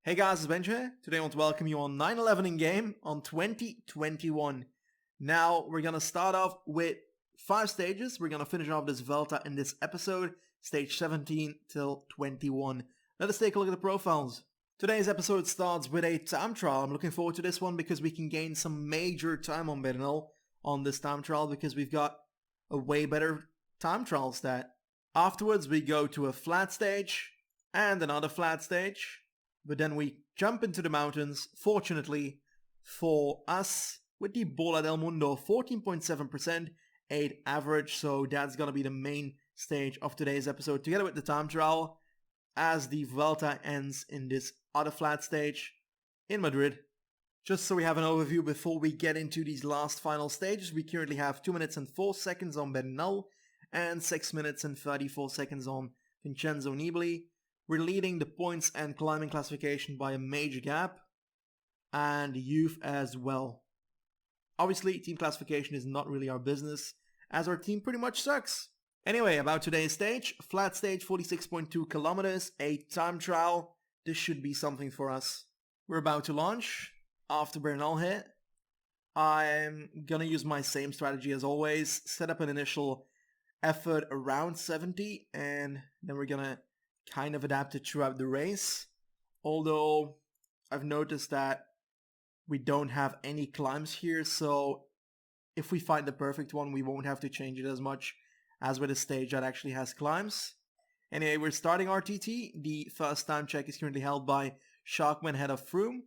Hey guys, it's Benj here. Today I want to welcome you on 9/11 in game on 2021. Now we're gonna start off with 5 stages. We're gonna finish off this Vuelta in this episode, stage 17 till 21. Let us take a look at the profiles. Today's episode starts with a time trial. I'm looking forward to this one because we can gain some major time on Bernal on this time trial because we've got a way better time trial stat. Afterwards we go to a flat stage and another flat stage. But then we jump into the mountains, fortunately for us, with the Bola del Mundo, 14.7%, 8 average, so that's gonna be the main stage of today's episode, together with the time trial, as the Vuelta ends in this other flat stage in Madrid. Just so we have an overview before we get into these last final stages, we currently have 2 minutes and 4 seconds on Bernal, and 6 minutes and 34 seconds on Vincenzo Nibali. We're leading the points and climbing classification by a major gap, and youth as well. Obviously, team classification is not really our business, as our team pretty much sucks. Anyway, about today's stage, flat stage 46.2 kilometers, a time trial. This should be something for us. We're about to launch after Bernal hit. I'm gonna use my same strategy as always, set up an initial effort around 70, and then we're gonna kind of adapted throughout the race, although I've noticed that we don't have any climbs here, so if we find the perfect one we won't have to change it as much as with a stage that actually has climbs. Anyway, we're starting RTT. The first time check is currently held by Sharkman ahead of Froome.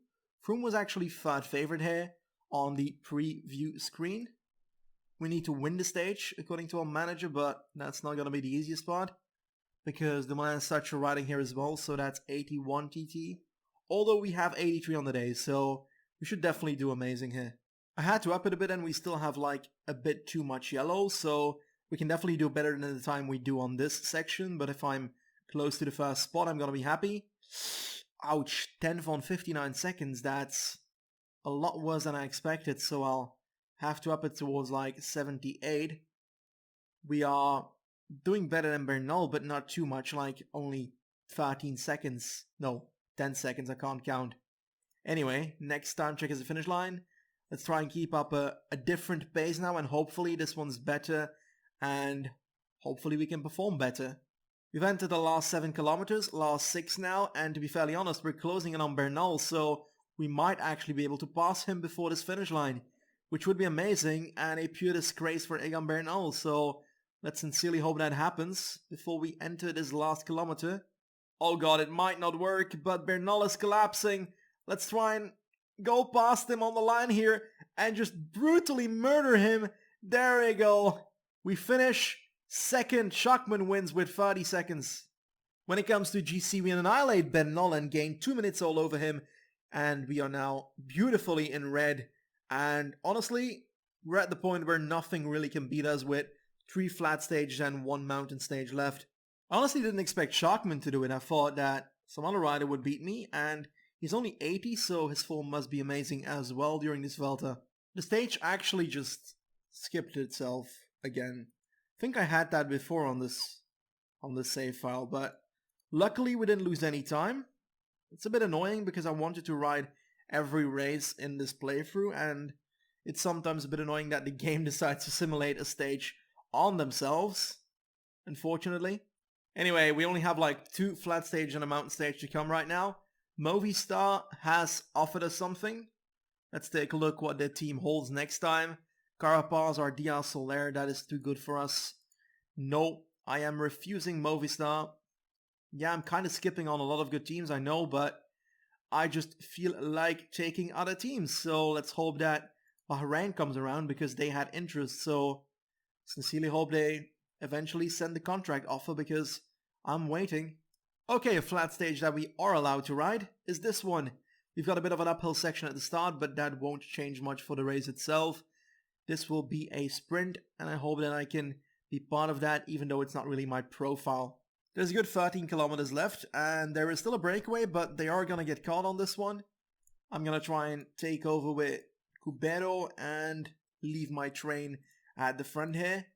Froome was actually third favorite here on the preview screen. We need to win the stage according to our manager, but that's not going to be the easiest part, because the man has such a riding here as well, so that's 81 TT. Although we have 83 on the day, so we should definitely do amazing here. I had to up it a bit and we still have like a bit too much yellow, so we can definitely do better than the time we do on this section, but if I'm close to the first spot, I'm gonna be happy. Ouch, 10th on 59 seconds, that's a lot worse than I expected, so I'll have to up it towards like 78. We are doing better than Bernal, but not too much, like only 13 seconds. No, 10 seconds, I can't count. Anyway, next time check is the finish line. Let's try and keep up a different pace now, and hopefully this one's better, and hopefully we can perform better. We've entered the last 7 kilometers, last 6 now, and to be fairly honest, we're closing in on Bernal, so we might actually be able to pass him before this finish line, which would be amazing, and a pure disgrace for Egan Bernal, so let's sincerely hope that happens before we enter this last kilometer. Oh god, it might not work, but Bernal is collapsing. Let's try and go past him on the line here and just brutally murder him. There we go. We finish second. Schachmann wins with 30 seconds. When it comes to GC, we annihilate Bernal and gain 2 minutes all over him, and we are now beautifully in red. And honestly, we're at the point where nothing really can beat us with 3 flat stages and 1 mountain stage left. I honestly didn't expect Sharkman to do it. I thought that some other rider would beat me, and he's only 80, so his form must be amazing as well during this Vuelta. The stage actually just skipped itself again. I think I had that before on this save file, but luckily we didn't lose any time. It's a bit annoying because I wanted to ride every race in this playthrough, and it's sometimes a bit annoying that the game decides to simulate a stage on themselves, unfortunately. Anyway, we only have like 2 flat stages and a mountain stage to come right now. Movistar has offered us something. Let's take a look what their team holds next time. Carapaz or Dia Soler, that is too good for us. No, I am refusing Movistar. Yeah, I'm kind of skipping on a lot of good teams, I know, but I just feel like taking other teams. So let's hope that Bahrain comes around because they had interest, so sincerely hope they eventually send the contract offer because I'm waiting. Okay, a flat stage that we are allowed to ride is this one. We've got a bit of an uphill section at the start, but that won't change much for the race itself. This will be a sprint, and I hope that I can be part of that, even though it's not really my profile. There's a good 13 kilometers left, and there is still a breakaway, but they are going to get caught on this one. I'm going to try and take over with Cubero and leave my train at the front here.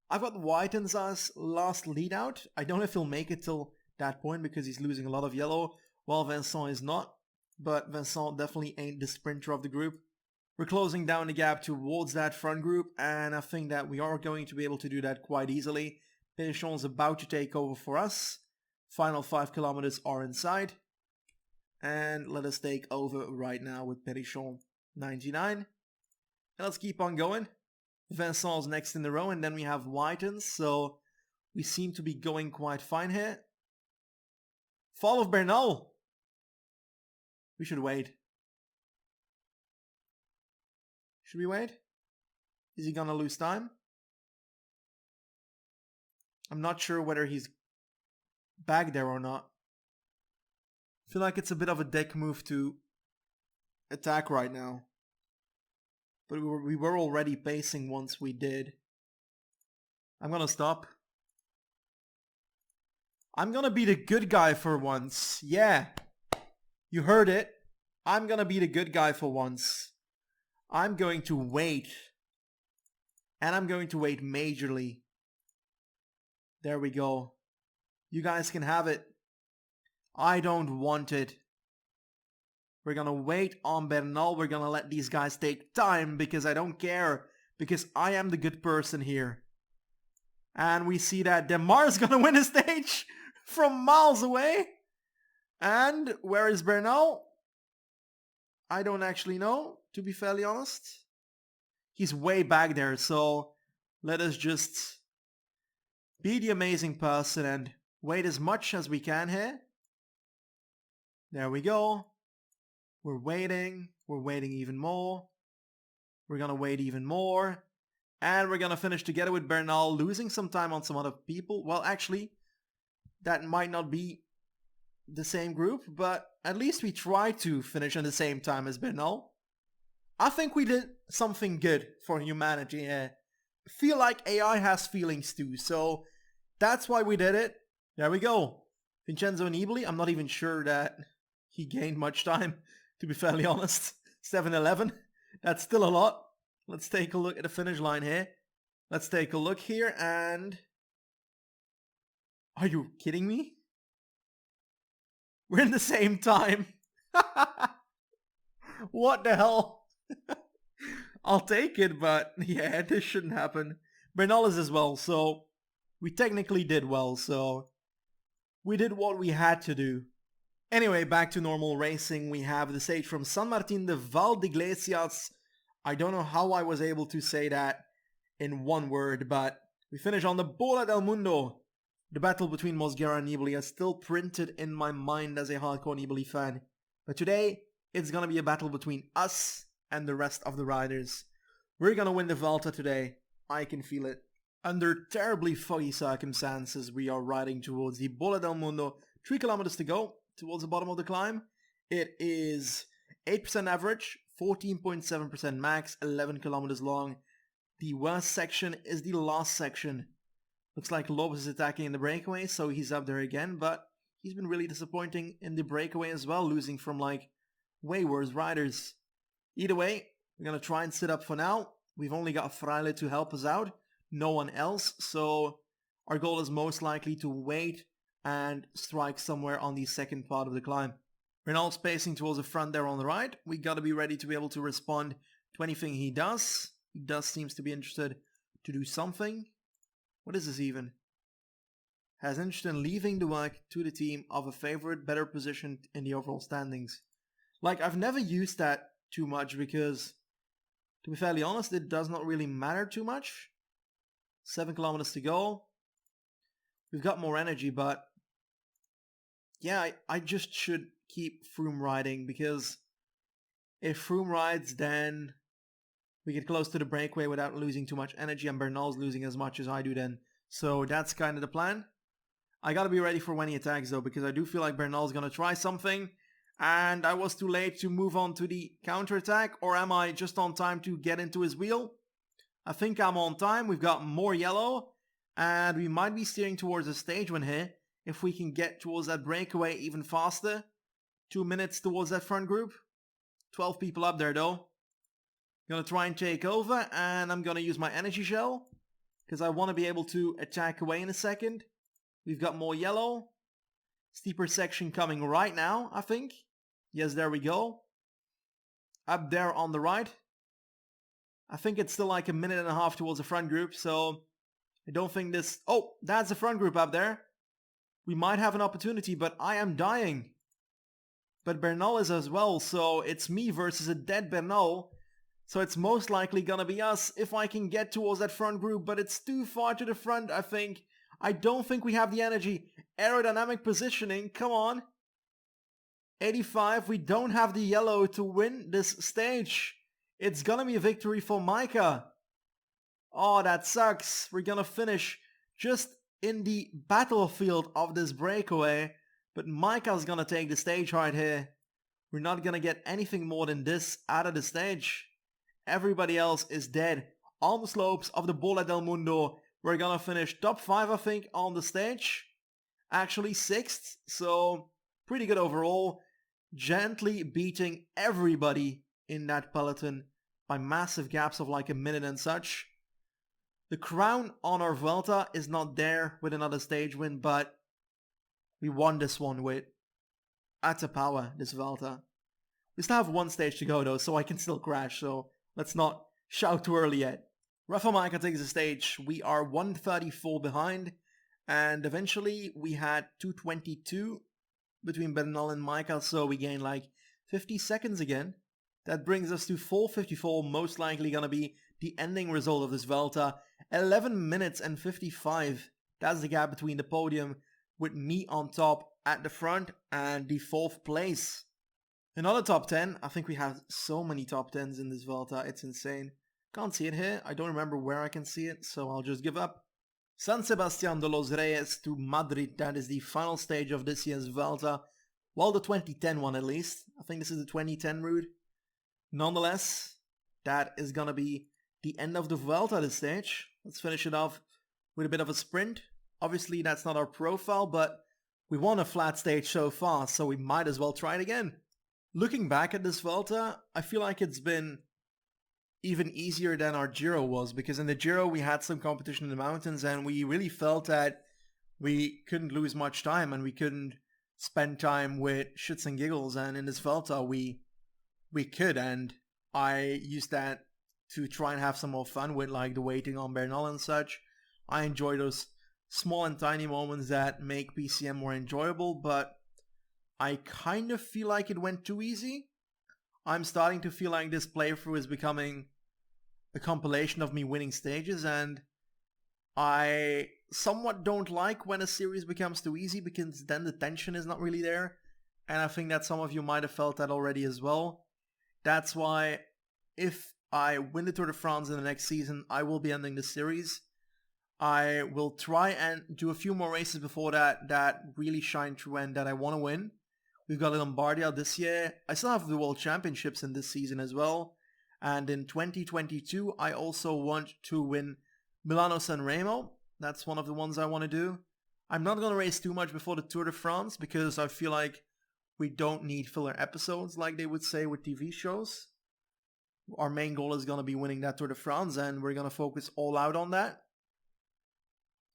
I've got Whitens as last lead out. I don't know if he'll make it till that point because he's losing a lot of yellow, while Vincent is not. but Vincent definitely ain't the sprinter of the group. We're closing down the gap towards that front group, and I think that we are going to be able to do that quite easily. Péchon's about to take over for us. Final 5 kilometers are in sight. And let us take over right now with Péchon 99. And let's keep on going. Vincent's next in the row, and then we have Whitens, so we seem to be going quite fine here. Fall of Bernal. We should wait. Should we wait? Is he gonna lose time? I'm not sure whether he's back there or not. I feel like it's a bit of a dick move to attack right now. But we were already pacing once we did. I'm gonna stop. I'm gonna be the good guy for once. Yeah. You heard it. I'm gonna be the good guy for once. I'm going to wait. And I'm going to wait majorly. There we go. You guys can have it. I don't want it. We're gonna wait on Bernal. We're gonna let these guys take time because I don't care. Because I am the good person here. And we see that Demar's gonna win the stage from miles away. And where is Bernal? I don't actually know, to be fairly honest. He's way back there, so let us just be the amazing person and wait as much as we can here. There we go. We're waiting even more. We're gonna wait even more. And we're gonna finish together with Bernal, losing some time on some other people. Well, actually, that might not be the same group, but at least we tried to finish at the same time as Bernal. I think we did something good for humanity. I feel like AI has feelings too, so that's why we did it. There we go. Vincenzo Nibali, I'm not even sure that he gained much time, to be fairly honest. 7-11, that's still a lot. Let's take a look at the finish line here. Let's take a look here and... Are you kidding me? We're in the same time. What the hell? I'll take it, but yeah, this shouldn't happen. Bernal is as well, so we technically did well, so we did what we had to do. Anyway, back to normal racing. We have the stage from San Martín de Valdeiglesias. I don't know how I was able to say that in one word, but we finish on the Bola del Mundo. The battle between Mosguera and Nibali is still printed in my mind as a hardcore Nibali fan. But today, it's gonna be a battle between us and the rest of the riders. We're gonna win the Vuelta today. I can feel it. Under terribly foggy circumstances, we are riding towards the Bola del Mundo. 3 kilometers to go towards the bottom of the climb. It is 8% average, 14.7% max, 11 kilometers long. The worst section is the last section. Looks like Lopez is attacking in the breakaway, so he's up there again, but he's been really disappointing in the breakaway as well, losing from like way worse riders. Either way, we're gonna try and sit up for now. We've only got Fraile to help us out, no one else, so our goal is most likely to wait and strike somewhere on the second part of the climb. Renault's pacing towards the front there on the right. We gotta be ready to be able to respond to anything he does. He does seems to be interested to do something. What is this even? Has interest in leaving the work to the team of a favorite better position in the overall standings. Like, I've never used that too much because, to be fairly honest, it does not really matter too much. 7 kilometers to go. We've got more energy, but yeah, I just should keep Froome riding because if Froome rides, then we get close to the breakaway without losing too much energy, and Bernal's losing as much as I do then. So that's kind of the plan. I gotta be ready for when he attacks though, because I do feel like Bernal's gonna try something, and I was too late to move on to the counterattack, or am I just on time to get into his wheel? I think I'm on time. We've got more yellow, and we might be steering towards a stage win here if we can get towards that breakaway even faster. 2 minutes towards that front group. 12 people up there though. Gonna try and take over, and I'm gonna use my energy shell because I want to be able to attack away in a second. We've got more yellow. Steeper section coming right now, I think. Yes, there we go. Up there on the right. I think it's still like a minute and a half towards the front group, so I don't think this... Oh, that's the front group up there. We might have an opportunity, but I am dying. But Bernal is as well, so it's me versus a dead Bernal. So it's most likely gonna be us if I can get towards that front group, but it's too far to the front, I think. I don't think we have the energy. Aerodynamic positioning, come on. 85, we don't have the yellow to win this stage. It's gonna be a victory for Micah. Oh, that sucks. We're gonna finish just in the battlefield of this breakaway. But Micah's gonna take the stage right here. We're not gonna get anything more than this out of the stage. Everybody else is dead. On the slopes of the Bola del Mundo, we're gonna finish top 5, I think, on the stage. Actually 6th, so pretty good overall. Gently beating everybody in that peloton by massive gaps of like a minute and such. The crown on our Vuelta is not there with another stage win, but we won this one with utter power, this Vuelta. We still have one stage to go though, so I can still crash, so let's not shout too early yet. Rafa Micah takes the stage. We are 134 behind, and eventually we had 222 between Bernal and Micah, so we gained like 50 seconds again. That brings us to 4:54, most likely gonna be the ending result of this Vuelta. 11 minutes and 55. That's the gap between the podium, with me on top at the front and the 4th place. Another top 10. I think we have so many top 10s in this Vuelta, it's insane. Can't see it here, I don't remember where I can see it, so I'll just give up. San Sebastián de los Reyes to Madrid, that is the final stage of this year's Vuelta. Well, the 2010 one at least. I think this is the 2010 route. Nonetheless, that is gonna be the end of the Vuelta this stage. Let's finish it off with a bit of a sprint. Obviously, that's not our profile, but we won a flat stage so far, so we might as well try it again. Looking back at this Vuelta, I feel like it's been even easier than our Giro was, because in the Giro we had some competition in the mountains and we really felt that we couldn't lose much time and we couldn't spend time with shits and giggles, and in this Vuelta we could, and I used that to try and have some more fun with like the waiting on Bernal and such. I enjoy those small and tiny moments that make PCM more enjoyable, but I kind of feel like it went too easy. I'm starting to feel like this playthrough is becoming a compilation of me winning stages, and I somewhat don't like when a series becomes too easy, because then the tension is not really there, and I think that some of you might have felt that already as well. That's why if I win the Tour de France in the next season, I will be ending the series. I will try and do a few more races before that really shine through and that I want to win. We've got Lombardia this year. I still have the World Championships in this season as well. And in 2022, I also want to win Milano-San Remo. That's one of the ones I want to do. I'm not going to race too much before the Tour de France, because I feel like we don't need filler episodes like they would say with TV shows. Our main goal is going to be winning that Tour de France, and we're going to focus all out on that.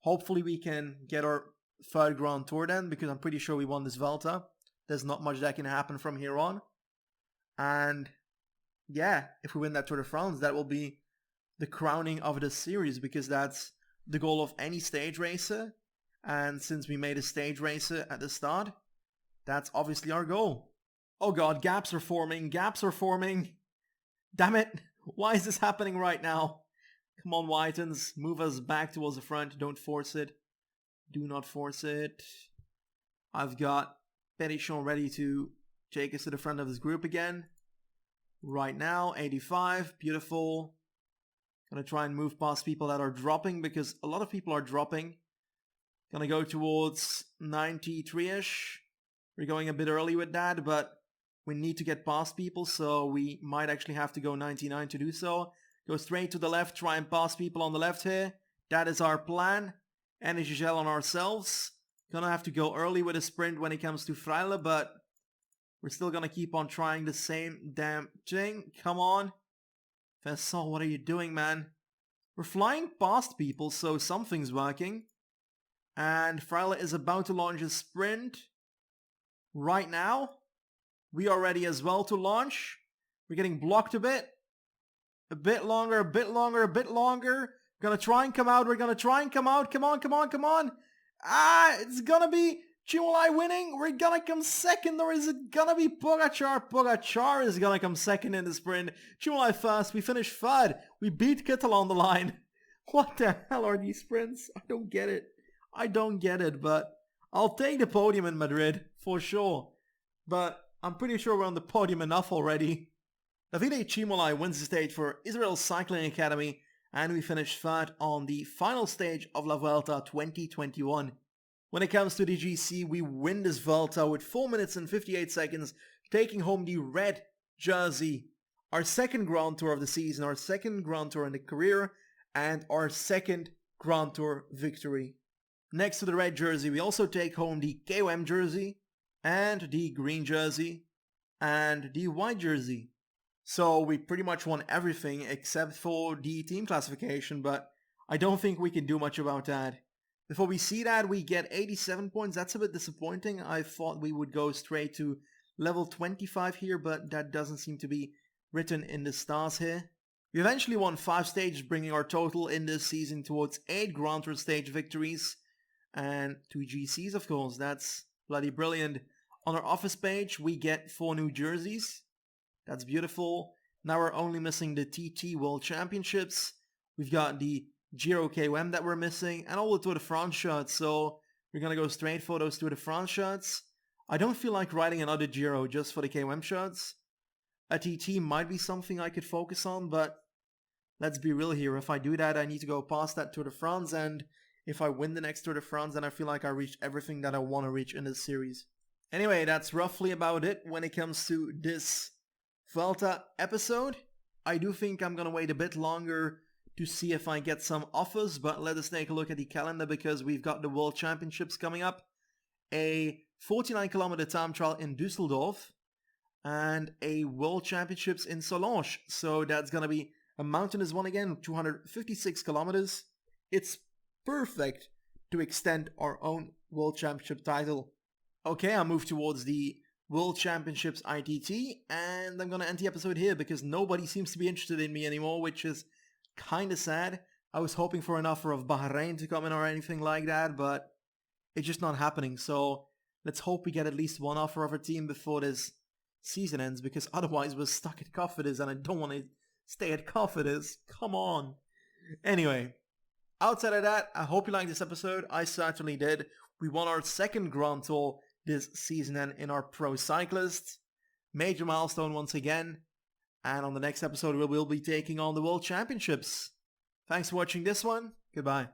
Hopefully we can get our 3rd Grand Tour then, because I'm pretty sure we won this Vuelta. There's not much that can happen from here on. And yeah, if we win that Tour de France, that will be the crowning of the series, because that's the goal of any stage racer. And since we made a stage racer at the start, that's obviously our goal. Oh god, gaps are forming, gaps are forming. Damn it, why is this happening right now? Come on, Whitens, move us back towards the front, don't force it. Do not force it. I've got Perichon ready to take us to the front of this group again. Right now, 85, beautiful. Gonna try and move past people that are dropping, because a lot of people are dropping. Gonna go towards 93-ish. We're going a bit early with that, but we need to get past people, so we might actually have to go 99 to do so. Go straight to the left, try and pass people on the left here. That is our plan. Energy gel on ourselves. Gonna have to go early with a sprint when it comes to Freile, but we're still gonna keep on trying the same damn thing. Come on. Vessel, what are you doing, man? We're flying past people, so something's working. And Freile is about to launch a sprint right now. We are ready as well to launch. We're getting blocked a bit. A bit longer, a bit longer, a bit longer. We're gonna try and come out. We're gonna try and come out. Come on, come on, come on. Ah, it's gonna be Chimolai winning. We're gonna come second, or is it gonna be Pogacar? Pogacar is gonna come second in the sprint. Chimolai first. We finished third. We beat Kittel on the line. What the hell are these sprints? I don't get it. I don't get it, but I'll take the podium in Madrid for sure. But I'm pretty sure we're on the podium enough already. Davide Chimolai wins the stage for Israel Cycling Academy, and we finished third on the final stage of La Vuelta 2021. When it comes to the GC, we win this Vuelta with 4 minutes and 58 seconds, taking home the red jersey. Our second Grand Tour of the season, our second Grand Tour in the career, and our second Grand Tour victory. Next to the red jersey, we also take home the KOM jersey, and the green jersey, and the white jersey. So we pretty much won everything except for the team classification, but I don't think we can do much about that. Before we see that, we get 87 points. That's a bit disappointing. I thought we would go straight to level 25 here, but that doesn't seem to be written in the stars here. We eventually won 5 stages, bringing our total in this season towards 8 Grand Tour stage victories and 2 GCs, of course. That's bloody brilliant. On our office page, we get 4 new jerseys. That's beautiful. Now we're only missing the TT World Championships. We've got the Giro KOM that we're missing, and all the Tour de France shirts, so we're gonna go straight for those Tour de France shirts. I don't feel like riding another Giro just for the KOM shirts. A TT might be something I could focus on, but let's be real here. If I do that, I need to go past that Tour de France, and if I win the next Tour de France, then I feel like I reached everything that I want to reach in this series. Anyway, that's roughly about it when it comes to this Vuelta episode. I do think I'm gonna wait a bit longer to see if I get some offers, but let us take a look at the calendar because we've got the World Championships coming up, a 49-kilometer time trial in Düsseldorf, and a World Championships in Solange. So that's gonna be a mountainous one again, 256 kilometers. It's perfect to extend our own World Championship title. Okay, I'll move towards the World Championships ITT, and I'm gonna end the episode here because nobody seems to be interested in me anymore, which is kinda sad. I was hoping for an offer of Bahrain to come in or anything like that, but it's just not happening. So let's hope we get at least one offer of a team before this season ends, because otherwise we're stuck at Cofidis, and I don't want to stay at Cofidis. Come on. Anyway, outside of that, I hope you liked this episode. I certainly did. We won our second Grand Tour this season and in our Pro Cyclist. Major milestone once again. And on the next episode, we will be taking on the World Championships. Thanks for watching this one. Goodbye.